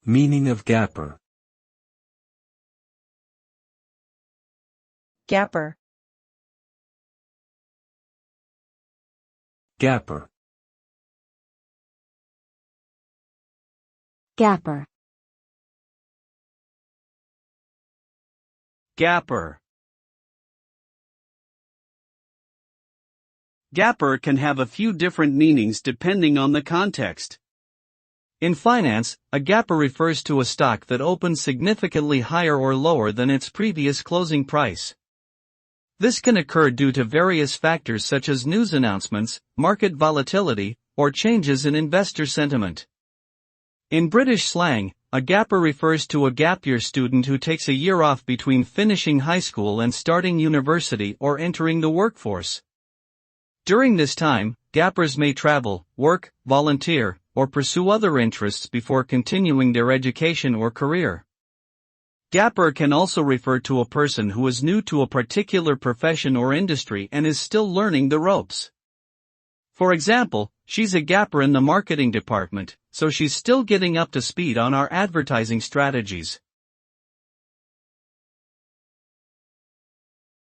Meaning of gapper. Gapper. Gapper. Gapper. Gapper. Gapper can have a few different meanings depending on the context. In finance, a gapper refers to a stock that opens significantly higher or lower than its previous closing price. This can occur due to various factors such as news announcements, market volatility, or changes in investor sentiment. In British slang, a gapper refers to a gap year student who takes a year off between finishing high school and starting university or entering the workforce. During this time, gappers may travel, work, volunteer, or pursue other interests before continuing their education or career. Gapper can also refer to a person who is new to a particular profession or industry and is still learning the ropes. For example, she's a gapper in the marketing department, so she's still getting up to speed on our advertising strategies.